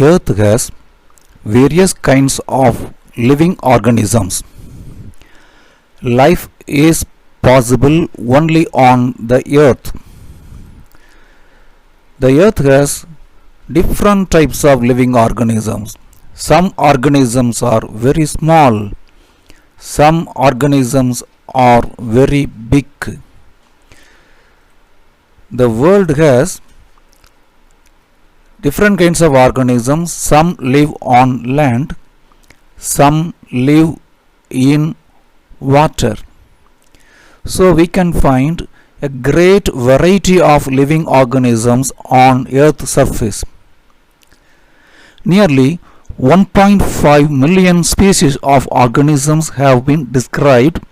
Earth has various kinds of living organisms. Life is possible only on the Earth. The Earth has different types of living organisms. Some organisms are very small. Some organisms are very big. The world has different kinds of organisms. Some live on land, some live in water. So we can find a great variety of living organisms on Earth's surface. Nearly 1.5 million species of organisms have been described.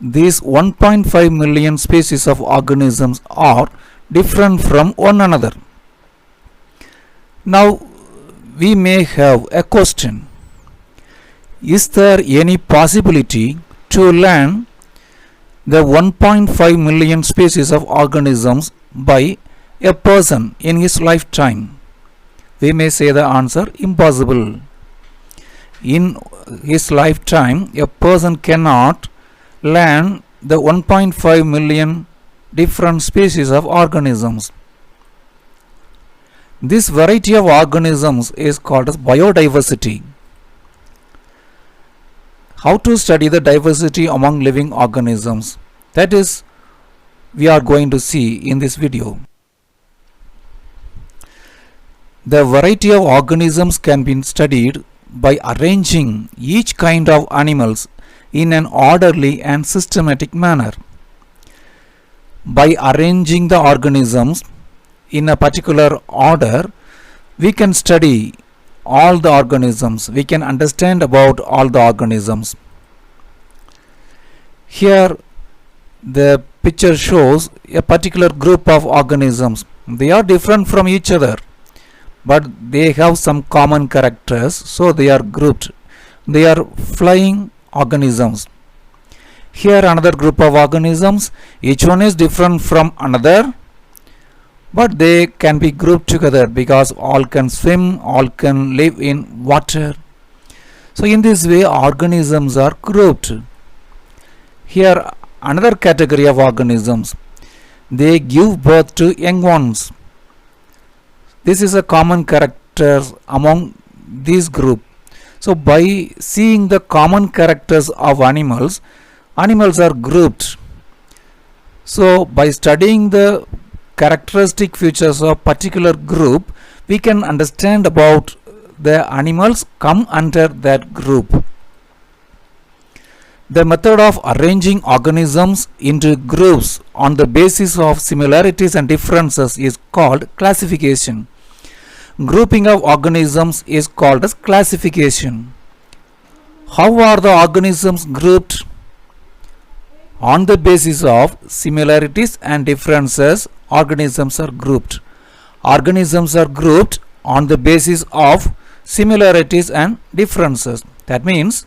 These 1.5 million species of organisms are different from one another. Now we may have a question. Is there any possibility to learn the 1.5 million species of organisms by a person in his lifetime? We may say the answer impossible. In his lifetime, a person cannot learn the 1.5 million different species of organisms. This variety of organisms is called as biodiversity. How to study the diversity among living organisms? That is, we are going to see in this video. The variety of organisms can be studied by arranging each kind of animals in an orderly and systematic manner. By arranging the organisms in a particular order, we can study all the organisms. We can understand about all the organisms. Here the picture shows a particular group of organisms. They are different from each other, but they have some common characters, so they are grouped. They are flying organisms. Here another group of organisms. Each one is different from another, but they can be grouped together because all can swim, all can live in water. So in this way organisms are grouped. Here another category of organisms. They give birth to young ones. This is a common character among this group. So by seeing the common characters of animals, animals are grouped. So by studying the characteristic features of particular group, we can understand about the animals come under that group. The method of arranging organisms into groups on the basis of similarities and differences is called classification. Grouping of organisms is called as classification. How are the organisms grouped? On the basis of similarities and differences, organisms are grouped. Organisms are grouped on the basis of similarities and differences. That means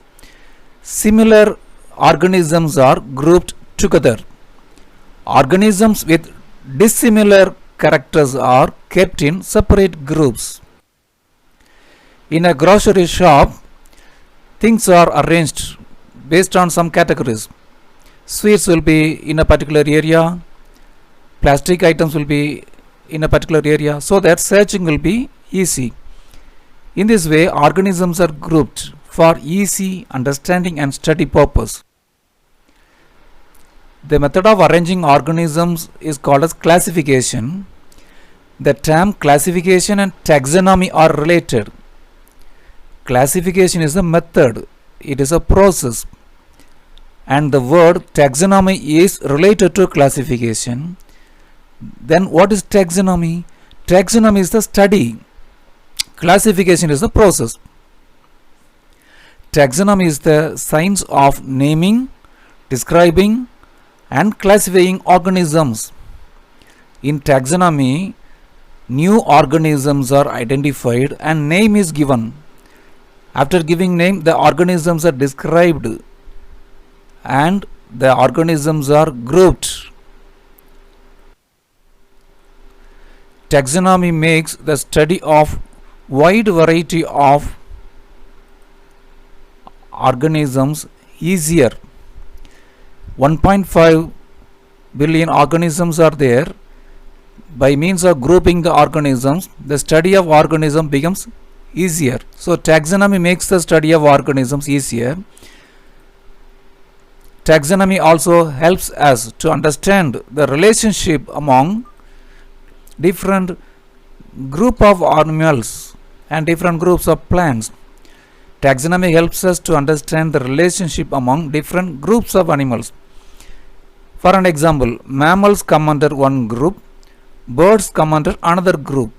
similar organisms are grouped together. Organisms with dissimilar characters are kept in separate groups. In a grocery shop, things are arranged based on some categories. Sweets will be in a particular area, plastic items will be in a particular area, so that searching will be easy. In this way, organisms are grouped for easy understanding and study purpose. The method of arranging organisms is called as classification. The term classification and taxonomy are related. Classification is a method, it is a process, and the word taxonomy is related to classification. Then what is taxonomy? Taxonomy is the study. Classification is the process. Taxonomy is the science of naming, describing and classifying organisms. In taxonomy, new organisms are identified and name is given. After giving name, the organisms are described and the organisms are grouped. Taxonomy makes the study of wide variety of organisms easier. 1.5 billion organisms are there. By means of grouping the organisms, the study of organism becomes easier. So taxonomy makes the study of organisms easier. Taxonomy also helps us to understand the relationship among different group of animals and different groups of plants. Taxonomy helps us to understand the relationship among different groups of animals. For an example, mammals come under one group, birds come under another group.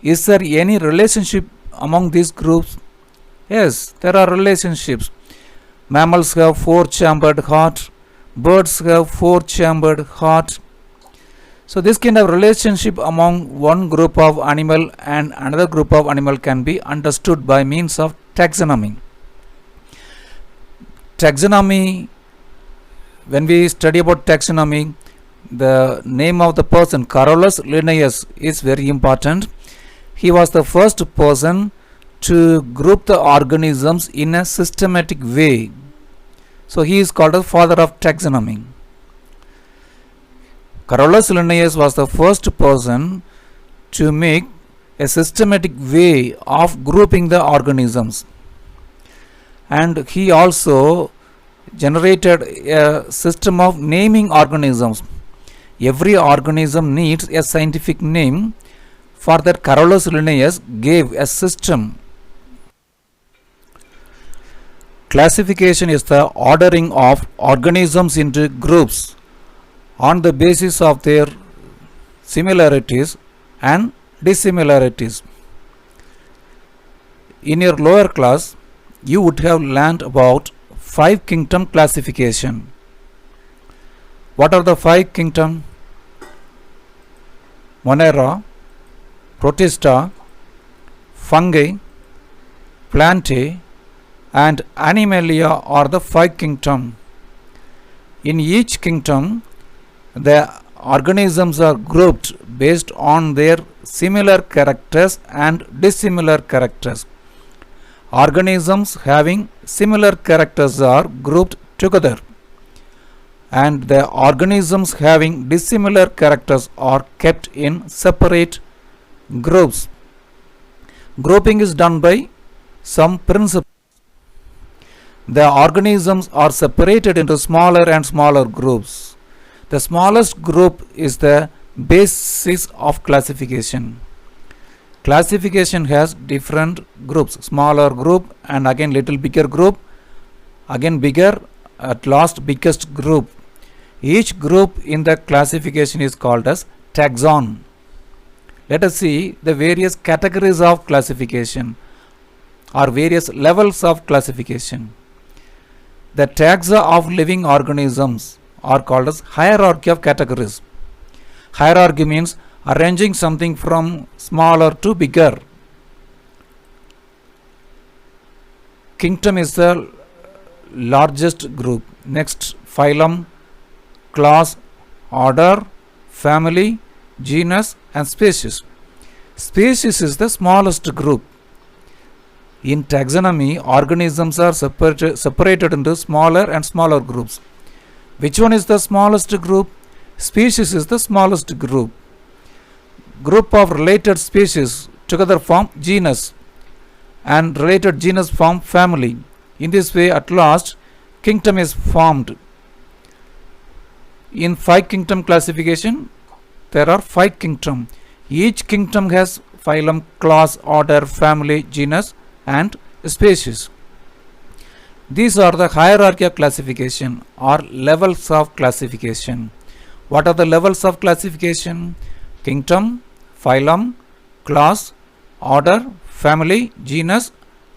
Is there any relationship among these groups? Yes, there are relationships. Mammals have four-chambered heart, birds have four-chambered heart. So this kind of relationship among one group of animal and another group of animal can be understood by means of taxonomy. Taxonomy, when we study about taxonomy, the name of the person, Carolus Linnaeus, is very important. He was the first person to group the organisms in a systematic way. So he is called the father of taxonomy. Carolus Linnaeus was the first person to make a systematic way of grouping the organisms, and he also generated a system of naming organisms. Every organism needs a scientific name. For that, Carolus Linnaeus gave a system. Classification is the ordering of organisms into groups on the basis of their similarities and dissimilarities. In your lower class, you would have learned about 5 kingdom classification. What are the 5 kingdom? Monera, Protista, fungi, plantae, and animalia are the 5 kingdom. In each kingdom, the organisms are grouped based on their similar characters and dissimilar characters. Organisms having similar characters are grouped together, and the organisms having dissimilar characters are kept in separate groups. Grouping is done by some principles. The organisms are separated into smaller and smaller groups. The smallest group is the basis of classification. Classification has different groups, smaller group and again little bigger group, again bigger, at last biggest group. Each group in the classification is called as taxon. Let us see the various categories of classification or various levels of classification. The taxa of living organisms are called as hierarchy of categories. Hierarchy means arranging something from smaller to bigger. Kingdom is the largest group. Next, phylum, class, order, family, genus and species. Species is the smallest group. In taxonomy, organisms are separated into smaller and smaller groups. Which one is the smallest group? Species is the smallest group. Group of related species together form genus, and related genus form family. In this way, at last, kingdom is formed. In 5 kingdom classification, there are 5 kingdom. Each kingdom has phylum, class, order, family, genus and species. These are the hierarchy of classification or levels of classification. What are the levels of classification? Kingdom, phylum, class, order, family, genus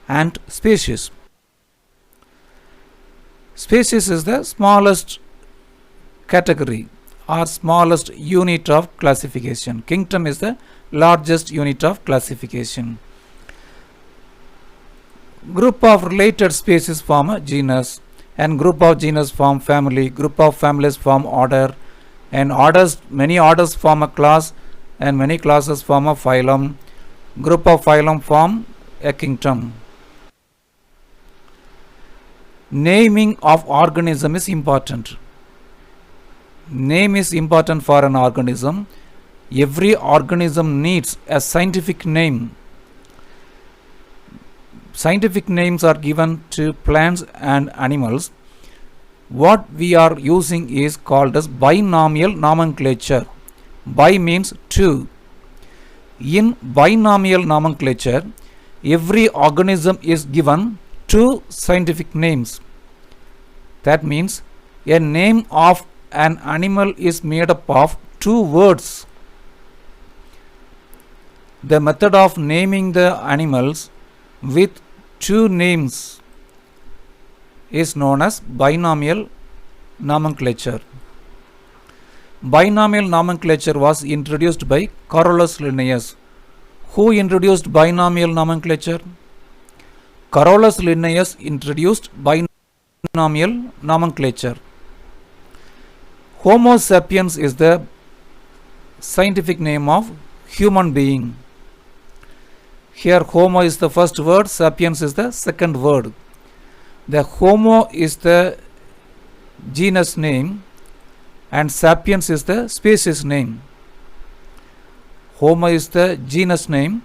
and species. Species is the smallest category or smallest unit of classification. Kingdom is the largest unit of classification. Group of related species form a genus, and group of genus form family, group of families form order, and orders, many orders form a class, and many classes form a phylum. Group of phylum form a kingdom. Naming of organism is important. Name is important for an organism. Every organism needs a scientific name. Scientific names are given to plants and animals. What we are using is called as binomial nomenclature. Bi means two. In binomial nomenclature, every organism is given two scientific names. That means a name of an animal is made up of two words. The method of naming the animals with two names is known as binomial nomenclature. Binomial nomenclature was introduced by Carolus Linnaeus. Who introduced binomial nomenclature? Carolus Linnaeus introduced binomial nomenclature. Homo sapiens is the scientific name of human being. Here Homo is the first word, sapiens is the second word. The Homo is the genus name and sapiens is the species name. Homo is the genus name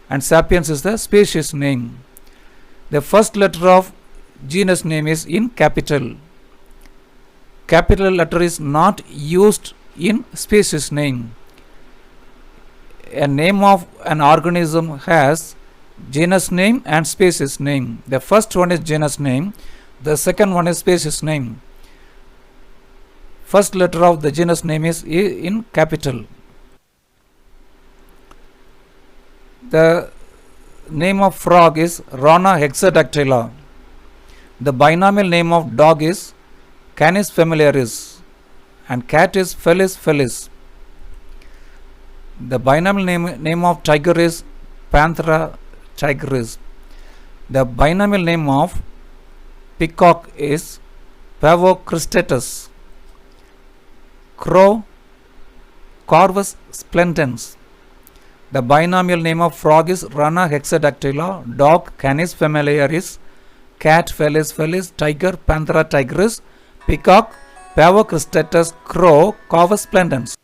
and sapiens is the species name. The first letter of genus name is in capital. Capital letter is not used in species name. A name of an organism has genus name and species name. The first one is genus name, the second one is species name. First letter of the genus name is in capital. The name of frog is Rana hexadactyla. The binomial name of dog is Canis familiaris and cat is Felis felis. The binomial name of tiger is Panthera tigris. The binomial name of peacock is Pavo cristatus. Crow Corvus splendens. The binomial name of frog is Rana hexadactyla, dog Canis familiaris, cat Felis felis, tiger Panthera tigris, peacock Pavo cristatus, crow Corvus splendens.